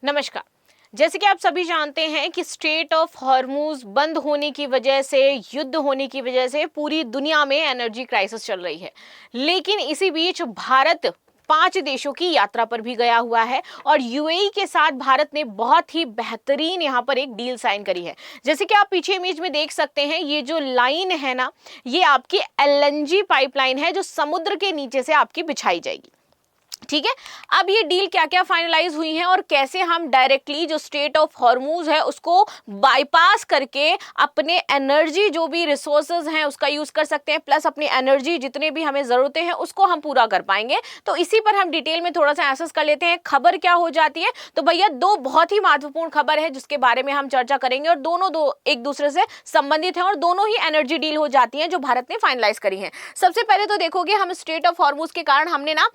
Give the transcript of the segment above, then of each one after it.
नमस्कार। जैसे कि आप सभी जानते हैं कि स्ट्रेट ऑफ हॉर्मूज बंद होने की वजह से, युद्ध होने की वजह से पूरी दुनिया में एनर्जी क्राइसिस चल रही है। लेकिन इसी बीच भारत 5 देशों की यात्रा पर भी गया हुआ है और यूएई के साथ भारत ने बहुत ही बेहतरीन यहाँ पर एक डील साइन करी है। जैसे कि आप पीछे इमेज में देख सकते हैं, ये जो लाइन है ना, ये आपकी एलएनजी पाइपलाइन है जो समुद्र के नीचे से आपकी बिछाई जाएगी। ठीक है, अब ये डील क्या क्या फाइनलाइज हुई है और कैसे हम डायरेक्टली जो स्ट्रेट ऑफ हॉर्मूज है उसको बाईपास करके अपने एनर्जी जो भी रिसोर्सेज हैं उसका यूज कर सकते हैं, प्लस अपनी एनर्जी जितने भी हमें जरूरतें हैं उसको हम पूरा कर पाएंगे। तो इसी पर हम डिटेल में थोड़ा सा एसेस कर लेते हैं। खबर क्या हो जाती है, तो भैया दो बहुत ही महत्वपूर्ण खबर है जिसके बारे में हम चर्चा करेंगे और दोनों एक दूसरे से संबंधित हैं और दोनों ही एनर्जी डील हो जाती है जो भारत ने फाइनलाइज करी है। सबसे पहले तो देखोगे, हम स्ट्रेट ऑफ हॉर्मूज के कारण हमने ना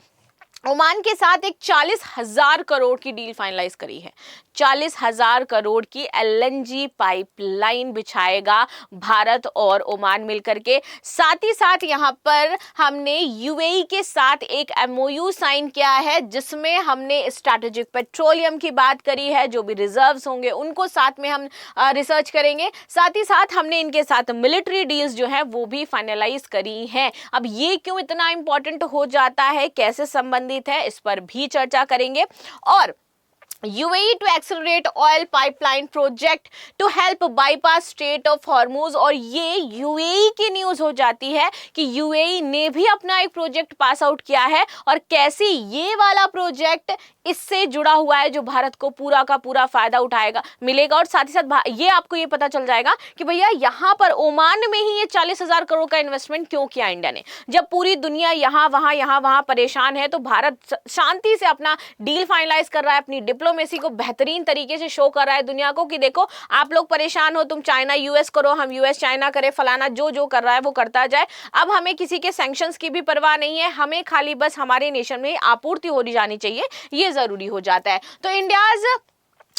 ओमान के साथ एक 40,000 करोड़ की डील फाइनलाइज करी है। 40,000 करोड़ की एलएनजी पाइपलाइन बिछाएगा भारत और ओमान मिलकर के। साथ ही साथ यहाँ पर हमने यूएई के साथ एक एमओयू साइन किया है जिसमें हमने स्ट्रैटेजिक पेट्रोलियम की बात करी है, जो भी रिजर्व्स होंगे उनको साथ में हम रिसर्च करेंगे। साथ ही साथ हमने इनके साथ मिलिट्री डील्स जो है वो भी फाइनलाइज करी हैं। अब ये क्यों इतना इंपॉर्टेंट हो जाता है, कैसे संबंधित है, इस पर भी चर्चा करेंगे। और UAE to accelerate oil pipeline project to help bypass Strait of Hormuz, और ये UAE की न्यूज हो जाती है कि UAE ने भी अपना एक प्रोजेक्ट पास आउट किया है और कैसे ये वाला प्रोजेक्ट इससे जुड़ा हुआ है जो भारत को पूरा का पूरा फायदा उठाएगा मिलेगा। और साथ ही साथ ये आपको ये पता चल जाएगा कि भैया यहाँ पर ओमान में ही ये 40,000 करोड़ का इन्वेस्टमेंट क्यों किया इंडिया ने। जब पूरी दुनिया यहाँ वहां परेशान है तो भारत शांति से अपना डील फाइनलाइज कर रहा है, अपनी डिप्लोमेसी को बेहतरीन तरीके से शो कर रहा है दुनिया को कि देखो आप लोग परेशान हो, तुम चाइना यूएस करो, हम यूएस चाइना करे, फलाना जो कर रहा है वो करता जाए। अब हमें किसी के सैंक्शंस की भी परवाह नहीं है, हमें खाली बस हमारे नेशन में आपूर्ति हो जानी चाहिए, ये जरूरी हो जाता है। तो India's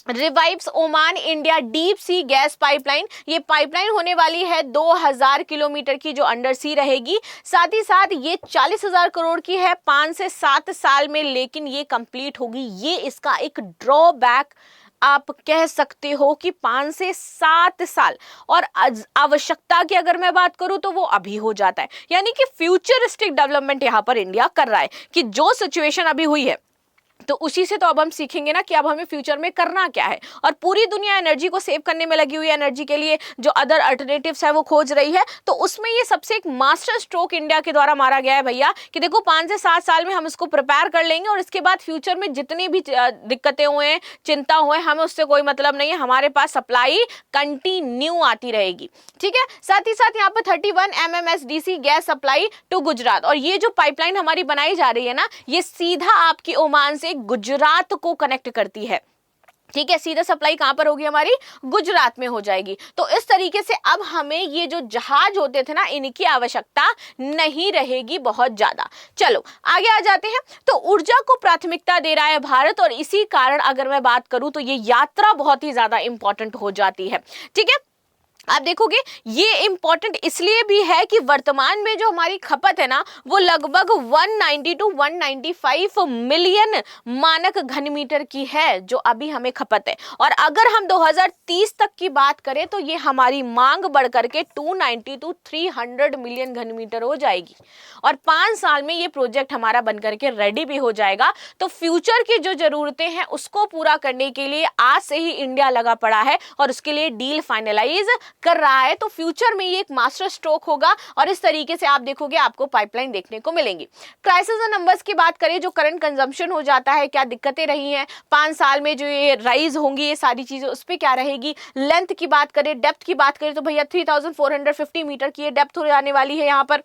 revives Oman India deep sea gas pipeline, ये पाइपलाइन होने वाली है 2000 किलोमीटर की जो अंडर सी रहेगी। साथ ही साथ ये 40,000 करोड़ की है 5 से 7 साल में, लेकिन ये कंप्लीट होगी। ये इसका एक ड्रॉबैक आप कह सकते हो कि 5 से 7 साल, और आवश्यकता की अगर मैं बात करूं तो वो अभी हो जाता है। यानी कि फ्यूचरिस्टिक डेवलपमेंट यहां पर इंडिया कर रहा है कि जो सिचुएशन अभी हुई है तो उसी से तो अब हम सीखेंगे ना कि अब हमें फ्यूचर में करना क्या है। और पूरी दुनिया एनर्जी को सेव करने में लगी हुई है, एनर्जी के लिए जो अदर अल्टरनेटिव्स है वो खोज रही है। तो उसमें ये सबसे एक मास्टर स्ट्रोक इंडिया के द्वारा मारा गया है भैया कि देखो 5 से 7 साल में हम इसको प्रिपेयर कर लेंगे और इसके बाद फ्यूचर में जितनी भी दिक्कतें हुए, चिंता हुए, हमें उससे कोई मतलब नहीं है, हमारे पास सप्लाई कंटिन्यू आती रहेगी। ठीक है, साथ ही साथ यहाँ पर 31 MMSDC gas supply to Gujarat, और ये जो पाइपलाइन हमारी बनाई जा रही है ना, ये सीधा आपकी ओमान से गुजरात को कनेक्ट करती है। ठीक है, सीधा सप्लाई कहां पर होगी, हमारी गुजरात में हो जाएगी। तो इस तरीके से अब हमें ये जो जहाज होते थे ना, इनकी आवश्यकता नहीं रहेगी बहुत ज्यादा। चलो आगे आ जाते हैं। तो ऊर्जा को प्राथमिकता दे रहा है भारत, और इसी कारण अगर मैं बात करूं तो ये यात्रा बहुत ही ज्यादा इंपॉर्टेंट हो जाती है। ठीक है, आप देखोगे ये इंपॉर्टेंट इसलिए भी है कि वर्तमान में जो हमारी खपत है ना वो लगभग 190 टू 195 मिलियन मानक घन मीटर की है जो अभी हमें खपत है। और अगर हम 2030 तक की बात करें तो ये हमारी मांग बढ़ करके 290 टू 300 मिलियन घन मीटर हो जाएगी, और 5 साल में ये प्रोजेक्ट हमारा बन करके रेडी भी हो जाएगा। तो फ्यूचर की जो जरूरतें हैं उसको पूरा करने के लिए आज से ही इंडिया लगा पड़ा है और उसके लिए डील फाइनलाइज कर रहा है। तो फ्यूचर में ये एक मास्टर स्ट्रोक होगा और इस तरीके से आप देखोगे आपको पाइपलाइन देखने को मिलेंगी। क्राइसिस और नंबर्स की बात करें, जो करंट कंजम्पशन हो जाता है, क्या दिक्कतें रही हैं 5 साल में, जो ये राइज होंगी ये सारी चीजें उस पर क्या रहेगी। लेंथ की बात करें, डेप्थ की बात करें तो भैया 3450 मीटर की ये डेप्थ हो जाने वाली है। यहाँ पर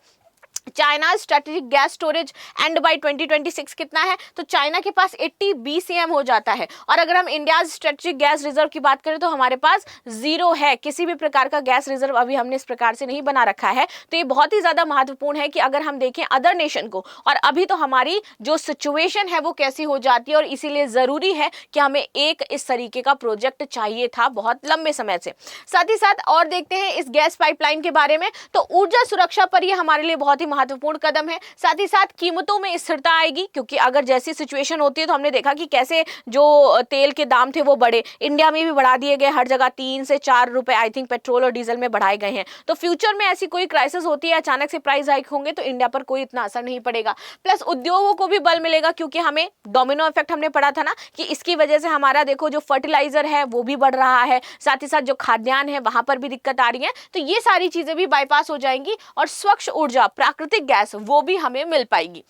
China strategic gas storage and by 2026 कितना है, तो चाइना के पास 80 BCM हो जाता है। और अगर हम इंडिया स्ट्रेटेजिक गैस रिजर्व की बात करें तो हमारे पास 0 है, किसी भी प्रकार का गैस रिजर्व अभी हमने इस प्रकार से नहीं बना रखा है। तो ये बहुत ही ज्यादा महत्वपूर्ण है कि अगर हम देखें अदर नेशन को, और अभी तो हमारी जो सिचुएशन है वो कैसी हो जाती है, और इसीलिए जरूरी है कि हमें एक इस तरीके का प्रोजेक्ट चाहिए था बहुत लंबे समय से। साथ ही साथ और देखते हैं इस गैस पाइपलाइन के बारे में, तो ऊर्जा सुरक्षा पर यह हमारे लिए बहुत ही महत्वपूर्ण कदम है। साथ ही साथ कीमतों में स्थिरता आएगी, क्योंकि अगर जैसी सिचुएशन होती है तो हमने देखा कि कैसे जो तेल के दाम थे वो बढ़े, इंडिया में भी बढ़ा दिए गए, हर जगह 3 से 4 रुपए आई थिंक पेट्रोल और डीजल में बढ़ाए गए हैं। तो फ्यूचर में ऐसी कोई क्राइसिस होती है, अचानक से प्राइस हाइक होंगे तो इंडिया पर कोई इतना असर नहीं पड़ेगा। प्लस उद्योगों को भी बल मिलेगा, क्योंकि हमें डोमिनो इफेक्ट हमने पढ़ा था ना कि इसकी वजह से हमारा देखो जो फर्टिलाइजर है वो भी बढ़ रहा है, साथ ही साथ जो खाद्यान्न है वहां पर भी दिक्कत आ रही है। तो ये सारी चीजें भी बाईपास हो जाएंगी और स्वच्छ ऊर्जा, प्राकृतिक गैस वो भी हमें मिल पाएगी।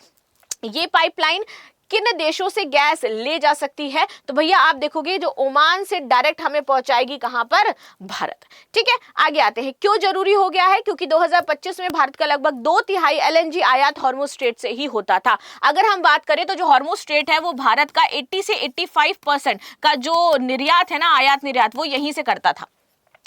ये पाइपलाइन किन देशों से गैस ले जा सकती है? तो भैया आप देखोगे जो ओमान से डायरेक्ट हमें पहुंचाएगी कहां पर? भारत। ठीक है, आगे आते हैं। क्यों जरूरी हो गया है? क्योंकि 2025 में भारत का लगभग 2/3 LNG आयात हॉर्मुज स्ट्रेट से ही होता था। अगर हम बात करें तो जो हॉर्मुज स्ट्रेट है वो भारत का 80 से 85% का जो निर्यात है ना, आयात निर्यात, वो यहीं से करता था।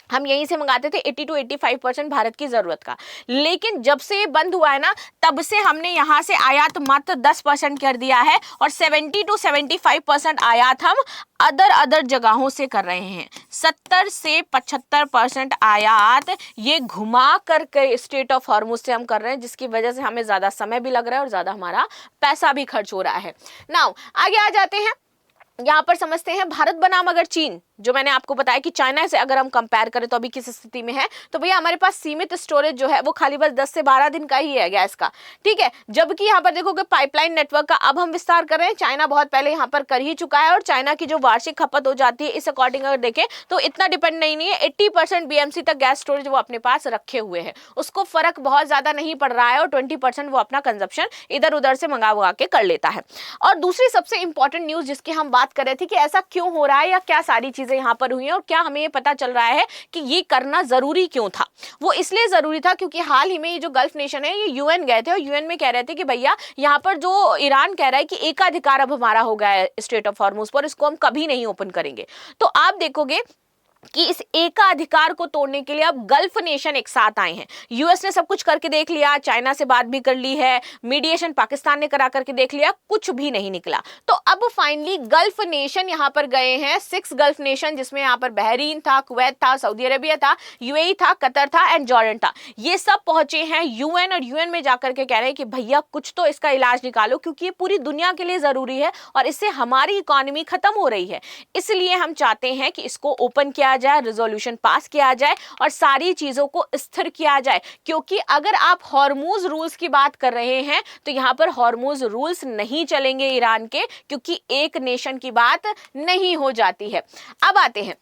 हम यहीं से मंगाते थे 80 to 85% भारत की जरूरत का। लेकिन जब से ये बंद हुआ है ना, तब से हमने यहां से आयात मात्र 10% कर दिया है और 70 to 75% आयात हम अदर जगहों से कर रहे हैं। 70 से 75% आयात ये घुमा करके स्ट्रेट ऑफ हॉर्मुज से हम कर रहे हैं, जिसकी वजह से हमें ज्यादा समय भी लग रहा है और ज्यादा हमारा पैसा भी खर्च हो रहा है। नाउ आगे आ जाते हैं, यहां पर समझते हैं भारत बनाम अगर चीन, जो मैंने आपको बताया कि चाइना से अगर हम कंपेयर करें तो अभी किस स्थिति में है, तो भैया हमारे पास सीमित स्टोरेज जो है वो खाली बस 10 से 12 दिन का ही है गैस का। ठीक है, जबकि यहाँ पर देखोगे पाइपलाइन नेटवर्क का अब हम विस्तार कर रहे हैं। चाइना बहुत पहले यहाँ पर कर ही चुका है और चाइना की जो वार्षिक खपत हो जाती है इस अकॉर्डिंग अगर देखें तो इतना डिपेंड नहीं है। 80% BMC तक गैस स्टोरेज वो अपने पास रखे हुए हैं, उसको फर्क बहुत ज्यादा नहीं पड़ रहा है और 20% वो अपना कंजप्शन इधर उधर से मंगा के कर लेता है। और दूसरी सबसे इंपॉर्टेंट न्यूज जिसकी हम बात कर रहे थे कि ऐसा क्यों हो रहा है या क्या सारी चीजें यहाँ पर हुई हैं और क्या हमें ये पता चल रहा है कि ये करना जरूरी क्यों था। वो इसलिए जरूरी था क्योंकि हाल ही में ये जो गल्फ नेशन है ये UN गए थे और UN में कह रहे थे कि भैया यहाँ पर जो ईरान कह रहा है कि एकाधिकार अब हमारा हो गया है स्ट्रेट ऑफ हॉर्मुज पर, इसको हम कभी नहीं ओपन करेंगे। तो आप देखोगे कि इस एकाधिकार को तोड़ने के लिए अब गल्फ नेशन एक साथ आए हैं। US ने सब कुछ करके देख लिया, चाइना से बात भी कर ली है, मीडिएशन पाकिस्तान ने करा करके देख लिया, कुछ भी नहीं निकला। तो अब फाइनली गल्फ नेशन यहाँ पर गए हैं, 6 गल्फ नेशन, जिसमें यहाँ पर बहरीन था, कुवैत था, सऊदी अरेबिया था, UAE था, कतर था एंड जॉर्डन था। ये सब पहुंचे हैं UN और UN में जाकर के कह रहे हैं कि भैया कुछ तो इसका इलाज निकालो, क्योंकि ये पूरी दुनिया के लिए जरूरी है और इससे हमारी इकोनॉमी खत्म हो रही है। इसलिए हम चाहते हैं कि इसको ओपन किया जाए, रिजोल्यूशन पास किया जाए और सारी चीजों को स्थिर किया जाए। क्योंकि अगर आप हॉर्मुज रूल्स की बात कर रहे हैं तो यहां पर हॉर्मुज रूल्स नहीं चलेंगे ईरान के, क्योंकि एक नेशन की बात नहीं हो जाती है। अब आते हैं,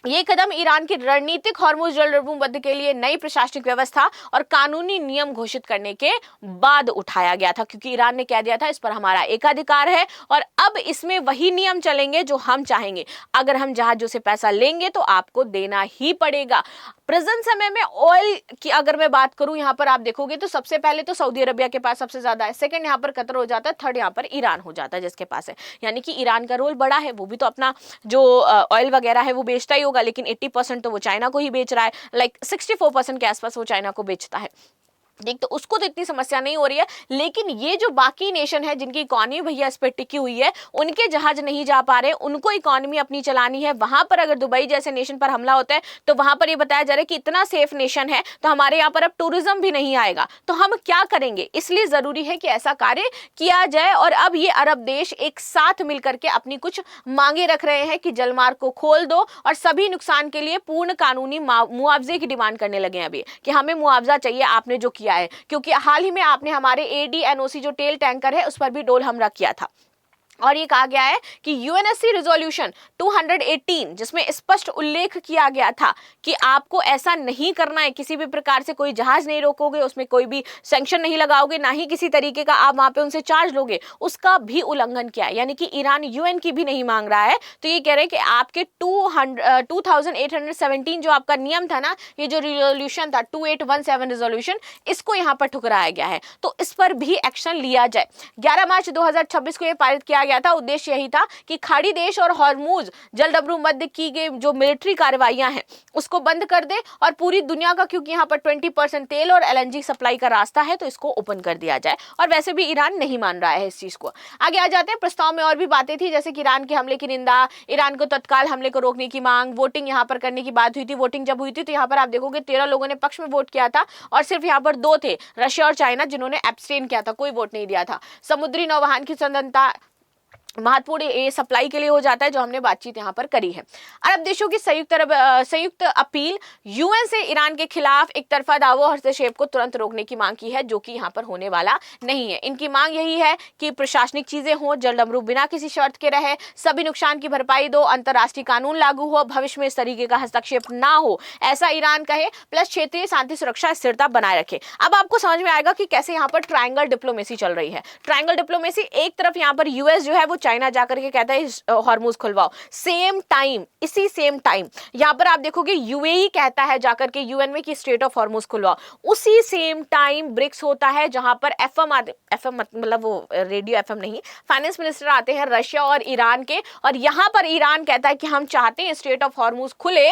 ये कदम ईरान की रणनीतिक हॉर्मुज जलसंधि के लिए नई प्रशासनिक व्यवस्था और कानूनी नियम घोषित करने के बाद उठाया गया था, क्योंकि ईरान ने कह दिया था इस पर हमारा एकाधिकार है और अब इसमें वही नियम चलेंगे जो हम चाहेंगे। अगर हम जहाजों से पैसा लेंगे तो आपको देना ही पड़ेगा। प्रेजेंट समय में ऑयल की अगर मैं बात करूं, यहाँ पर आप देखोगे तो सबसे पहले तो सऊदी अरबिया के पास सबसे ज्यादा है, सेकंड यहाँ पर कतर हो जाता है, थर्ड यहाँ पर ईरान हो जाता है जिसके पास है। यानी कि ईरान का रोल बड़ा है, वो भी तो अपना जो ऑयल वगैरह है वो बेचता ही होगा, लेकिन 80% तो वो चाइना को ही बेच रहा है, लाइक 64% के आसपास वो चाइना को बेचता है। ठीक, तो उसको तो इतनी समस्या नहीं हो रही है। लेकिन ये जो बाकी नेशन है जिनकी इकोनॉमी भैया इस पे टिकी हुई है, उनके जहाज नहीं जा पा रहे, उनको इकोनॉमी अपनी चलानी है। वहां पर अगर दुबई जैसे नेशन पर हमला होता है तो वहां पर ये बताया जा रहा है कि इतना सेफ नेशन है तो हमारे यहाँ पर अब टूरिज्म भी नहीं आएगा, तो हम क्या करेंगे। इसलिए जरूरी है कि ऐसा कार्य किया जाए। और अब ये अरब देश एक साथ मिलकर के अपनी कुछ मांगे रख रहे हैं कि जलमार्ग को खोल दो और सभी नुकसान के लिए पूर्ण कानूनी मुआवजे की डिमांड करने लगे हैं अभी कि हमें मुआवजा चाहिए आपने जो किया है। क्योंकि हाल ही में आपने हमारे ADNOC जो तेल टैंकर है उस पर भी डोल हमला किया था। और ये कहा गया है कि UNSC रिजोल्यूशन 218 जिसमें स्पष्ट उल्लेख किया गया था कि आपको ऐसा नहीं करना है, किसी भी प्रकार से कोई जहाज नहीं रोकोगे, उसमें कोई भी सैंक्शन नहीं लगाओगे, ना ही किसी तरीके का आप वहां पे उनसे चार्ज लोगे, उसका भी उल्लंघन किया है। यानी कि ईरान UN की भी नहीं मांग रहा है। तो ये कह रहे हैं कि आपके 2817 जो आपका नियम था ना, ये जो रिजोल्यूशन था 2817 रिजोल्यूशन, इसको यहाँ पर ठुकराया गया है, तो इस पर भी एक्शन लिया जाए। 11 मार्च 2026 को यह पारित किया गया गया था, उद्देश्य यही था कि खाड़ी देश और हॉर्मूज जलडमरू मध्य की गई जो मिलिट्री कार्रवाइयां हैं उसको बंद कर दे और पूरी दुनिया का, क्योंकि यहाँ पर 20% तेल और एलएनजी सप्लाई का रास्ता है, तो इसको ओपन कर दिया जाए। और वैसे भी ईरान नहीं मान रहा है इस चीज को। आगे आ जाते हैं, प्रस्ताव में और भी बातें थी, जैसे कि ईरान के हमले की निंदा, ईरान को तत्काल हमले को रोकने की मांग, वोटिंग यहाँ पर करने की बात हुई थी। वोटिंग जब हुई थी तो यहाँ पर आप देखोगे 13 लोगों ने पक्ष में वोट किया था और सिर्फ यहाँ पर 2 थे, रशिया और चाइना, जिन्होंने एब्सटेन किया था, कोई वोट नहीं दिया था। समुद्री नौवहन की स्वतंत्रता महत्वपूर्ण ये सप्लाई के लिए हो जाता है, जो हमने बातचीत यहाँ पर करी है। अरब देशों की संयुक्त अपील, यूएन से ईरान के खिलाफ एक तरफा दावों और हस्तक्षेप को तुरंत रोकने की मांग की है, जो कि यहाँ पर होने वाला नहीं है। इनकी मांग यही है कि प्रशासनिक चीजें हो, जलडमरू बिना किसी शर्त के रहे, सभी नुकसान की भरपाई दो, अंतर्राष्ट्रीय कानून लागू हो, भविष्य में इस तरीके का हस्तक्षेप ना हो, ऐसा ईरान कहे, प्लस क्षेत्रीय शांति सुरक्षा स्थिरता बनाए रखे। अब आपको समझ में आएगा कि कैसे यहाँ पर ट्रायंगल डिप्लोमेसी चल रही है। ट्रायंगल डिप्लोमेसी, एक तरफ यहाँ पर यूएस जो है वो चाइना जाकर के कहता है हॉर्मूज खुलवाओ, सेम टाइम यहां पर आप देखोगे यूएई कहता है जाकर के यूएन में कि स्ट्रेट ऑफ हॉर्मूज खुलवाओ। उसी सेम टाइम ब्रिक्स होता है, जहां पर एफएम मतलब वो रेडियो एफएम नहीं, फाइनेंस मिनिस्टर आते हैं रशिया और ईरान के, और यहां पर ईरान कहता है कि हम चाहते हैं स्ट्रेट ऑफ हॉर्मूज खुले,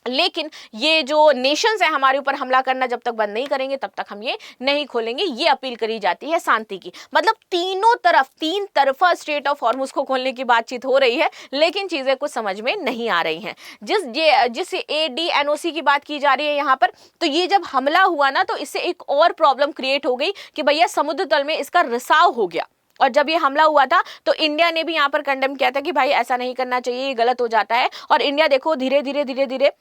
लेकिन ये जो नेशंस है हमारे ऊपर हमला करना जब तक बंद नहीं करेंगे तब तक हम ये नहीं खोलेंगे। ये अपील करी जाती है शांति की। मतलब तीनों तरफ, 3 तरफा स्ट्रेट ऑफ हॉर्मूज को खोलने की बातचीत हो रही है, लेकिन चीजें कुछ समझ में नहीं आ रही हैं। जिस ADNOC की बात की जा रही है यहाँ पर, तो ये जब हमला हुआ ना, तो इससे एक और प्रॉब्लम क्रिएट हो गई कि भैया समुद्र तल में इसका रिसाव हो गया। और जब ये हमला हुआ था तो इंडिया ने भी यहाँ पर कंडेम किया था कि भाई ऐसा नहीं करना चाहिए, ये गलत हो जाता है। और इंडिया देखो धीरे धीरे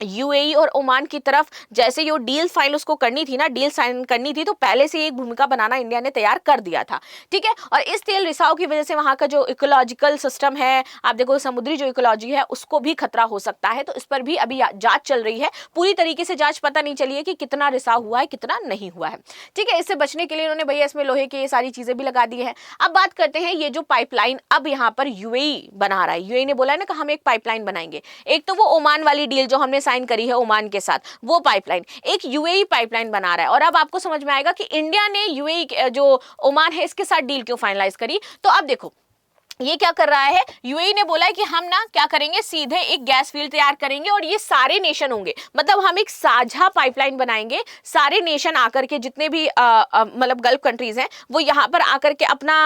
यूएई और ओमान की तरफ, जैसे ये डील फाइल उसको करनी थी ना, डील साइन करनी थी, तो पहले से एक भूमिका बनाना इंडिया ने तैयार कर दिया था, ठीक है। और इस तेल रिसाव की वजह से वहां का जो इकोलॉजिकल सिस्टम है, आप देखो समुद्री जो इकोलॉजी है उसको भी खतरा हो सकता है। तो इस पर भी अभी जांच चल रही है, पूरी तरीके से जांच पता नहीं चली है कि कितना रिसाव हुआ है कितना नहीं हुआ है, ठीक है। इससे बचने के लिए उन्होंने भैया इसमें लोहे की ये सारी चीजें भी लगा दी है। अब बात करते हैं ये जो पाइपलाइन अब यहाँ पर यूएई बना रहा है, यूएई ने बोला है ना कि हम एक पाइपलाइन बनाएंगे। एक तो वो ओमान वाली डील जो हमने साइन करी है ओमान के साथ, वो पाइपलाइन, एक यूएई पाइपलाइन बना रहा है। और अब आपको समझ में आएगा कि इंडिया ने यूएई जो ओमान है इसके साथ डील क्यों फाइनलाइज करी। तो अब देखो ये क्या कर रहा है, यूएई ने बोला है कि हम ना क्या करेंगे, सीधे एक गैस फील्ड तैयार करेंगे और ये सारे नेशन होंगे, मतलब हम एक साझा पाइपलाइन बनाएंगे, सारे नेशन आकर के, जितने भी मतलब गल्फ कंट्रीज हैं वो यहाँ पर आकर के अपना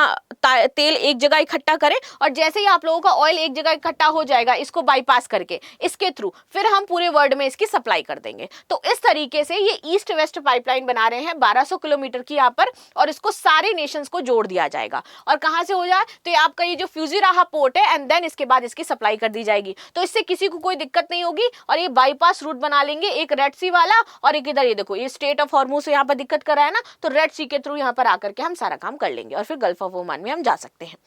तेल एक जगह इकट्ठा करें, और जैसे ही आप लोगों का ऑयल एक जगह इकट्ठा हो जाएगा, इसको बाईपास करके इसके थ्रू फिर हम पूरे वर्ल्ड में इसकी सप्लाई कर देंगे। तो इस तरीके से ये ईस्ट वेस्ट पाइपलाइन बना रहे हैं 1200 किलोमीटर की यहाँ पर, और इसको सारे नेशंस को जोड़ दिया जाएगा। और कहाँ से हो जाए, तो ये आपका ये जो फ्यूजीराहा पोर्ट है, एंड देन इसके बाद इसकी सप्लाई कर दी जाएगी। तो इससे किसी को कोई दिक्कत नहीं होगी, और ये बाईपास रूट बना लेंगे, एक रेड सी वाला और एक इधर, ये देखो ये स्ट्रेट ऑफ हॉर्मूज से यहाँ पर दिक्कत कर रहा है ना, तो रेड सी के थ्रू यहाँ पर आकर के हम सारा काम कर लेंगे और फिर गल्फ ऑफ ओमान में हम जा सकते हैं,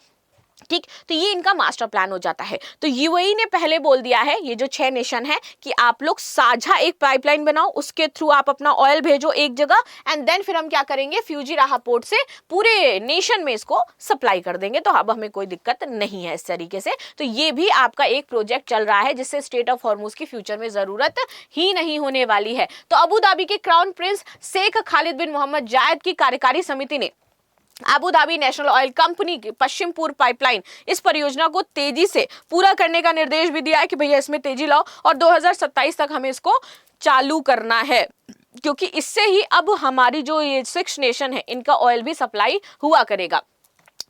ठीक। तो ये इनका मास्टर प्लान हो जाता है। तो यूएई ने पहले बोल दिया है, ये जो 6 नेशन है, कि आप लोग साझा एक पाइपलाइन बनाओ, उसके थ्रू आप अपना ऑयल भेजो एक जगह, एंड देन फिर हम क्या करेंगे, फ्यूजीराहा पोर्ट से पूरे नेशन में इसको सप्लाई कर देंगे। तो अब हमें कोई दिक्कत नहीं है इस तरीके से। तो ये भी आपका एक प्रोजेक्ट चल रहा है, जिससे स्टेट ऑफ हॉर्मूज की फ्यूचर में जरूरत ही नहीं होने वाली है। तो अबू धाबी के क्राउन प्रिंस शेख खालिद बिन मोहम्मद जायद की कार्यकारी समिति ने Abu Dhabi national oil company की पश्चिम पूर्व पाइपलाइन इस परियोजना को तेजी से पूरा करने का निर्देश भी दिया है कि भैया इसमें तेजी लाओ और 2027 तक हमें इसको चालू करना है, क्योंकि इससे ही अब हमारी जो ये 6 नेशन है इनका ऑयल भी सप्लाई हुआ करेगा।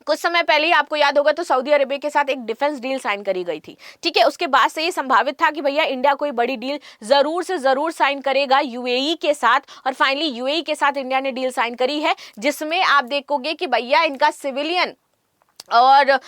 कुछ समय पहले ही आपको याद होगा तो सऊदी अरेबिया के साथ एक डिफेंस डील साइन करी गई थी, ठीक है। उसके बाद से ये संभावित था कि भैया इंडिया कोई बड़ी डील जरूर से जरूर साइन करेगा यूएई के साथ, और फाइनली यूएई के साथ इंडिया ने डील साइन करी है, जिसमें आप देखोगे कि भैया इनका सिविलियन और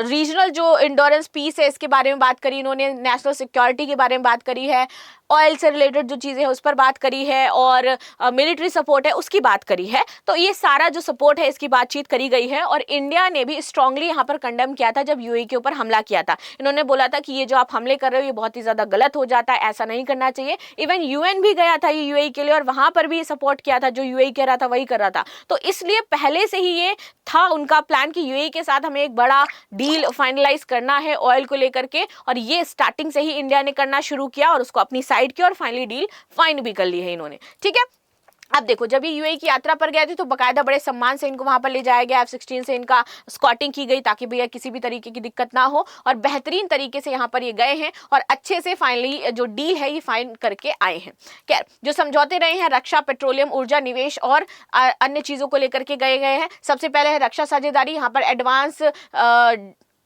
रीजनल जो इंडोरेंस पीस है इसके बारे में बात करी इन्होंने, नेशनल सिक्योरिटी के बारे में बात करी है, ऑयल से रिलेटेड जो चीज़ें हैं उस पर बात करी है, और मिलिट्री सपोर्ट है उसकी बात करी है। तो ये सारा जो सपोर्ट है इसकी बातचीत करी गई है, और इंडिया ने भी स्ट्रांगली यहाँ पर कंडेम किया था जब यूएई के ऊपर हमला किया था। इन्होंने बोला था कि ये जो आप हमले कर रहे हो ये बहुत ही ज़्यादा गलत हो जाता है, ऐसा नहीं करना चाहिए। इवन यूएन भी गया था ये यूएई के लिए, और वहाँ पर भी सपोर्ट किया था, जो यूएई कह रहा था वही कर रहा था। तो इसलिए पहले से ही ये था उनका प्लान कि यूएई के साथ हमें एक बड़ा डील फाइनलाइज करना है ऑयल को लेकर के, और ये स्टार्टिंग से ही इंडिया ने करना शुरू किया और उसको अपनी साइड की, और फाइनली डील फाइन भी कर ली है इन्होंने, ठीक है। अब देखो, जब ये यूएई की यात्रा पर गए थे तो बकायदा बड़े सम्मान से इनको वहां पर ले जाया गया, F-16 से इनका स्कॉटिंग की गई ताकि भैया किसी भी तरीके की दिक्कत ना हो, और बेहतरीन तरीके से यहाँ पर ये गए हैं और अच्छे से फाइनली जो डील है ये फाइन करके आए हैं। खैर, जो समझौते रहे हैं रक्षा, पेट्रोलियम, ऊर्जा, निवेश और अन्य चीजों को लेकर के गए हैं। सबसे पहले है रक्षा साझेदारी, यहाँ पर एडवांस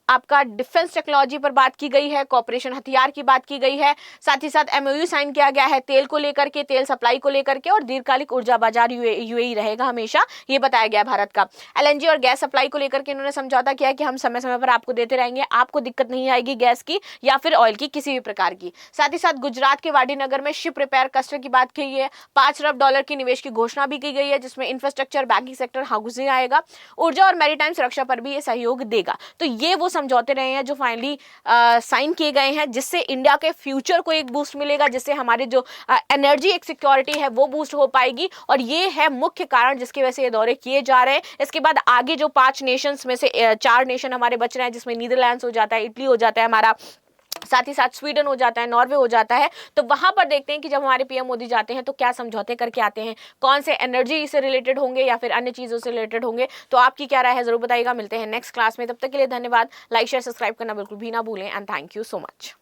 आपका डिफेंस टेक्नोलॉजी पर बात की गई है, कॉपरेशन हथियार की बात की गई है, साथ ही साथ एमओयू साइन किया गया है तेल को लेकर के, तेल सप्लाई को लेकर के, और दीर्घकालिक ऊर्जा बाजार यूएई रहेगा हमेशा, ये बताया गया भारत का। एलएनजी और गैस सप्लाई को लेकर के इन्होंने समझौता किया कि हम समय समय पर आपको देते रहेंगे, आपको दिक्कत नहीं आएगी गैस की या फिर ऑयल की किसी भी प्रकार की। साथ ही साथ गुजरात के वाडीनगर में शिप रिपेयर क्लस्टर की बात की है, $5 अरब की निवेश की घोषणा भी की गई है, जिसमें इंफ्रास्ट्रक्चर, बैंकिंग सेक्टर, हाउसिंग आएगा, ऊर्जा और मैरीटाइम सुरक्षा पर भी ये सहयोग देगा। तो ये वो समझौते रहे हैं जो फाइनली साइन किए गए हैं, जिससे इंडिया के फ्यूचर को एक बूस्ट मिलेगा, जिससे हमारे जो एनर्जी एक सिक्योरिटी है वो बूस्ट हो पाएगी, और ये है मुख्य कारण जिसकी वजह से ये दौरे किए जा रहे हैं। इसके बाद आगे जो 5 नेशंस में से 4 नेशन हमारे बच रहे हैं, जिसमें नीदरलैंड्स हो जाता है, इटली हो जाता है हमारा, साथ ही साथ स्वीडन हो जाता है, नॉर्वे हो जाता है। तो वहां पर देखते हैं कि जब हमारे पीएम मोदी जाते हैं तो क्या समझौते करके आते हैं, कौन से एनर्जी से रिलेटेड होंगे या फिर अन्य चीजों से रिलेटेड होंगे। तो आपकी क्या राय है जरूर बताइएगा। मिलते हैं नेक्स्ट क्लास में, तब तक के लिए धन्यवाद। लाइक शेयर सब्सक्राइब करना बिल्कुल भी ना भूलें, and thank you so much.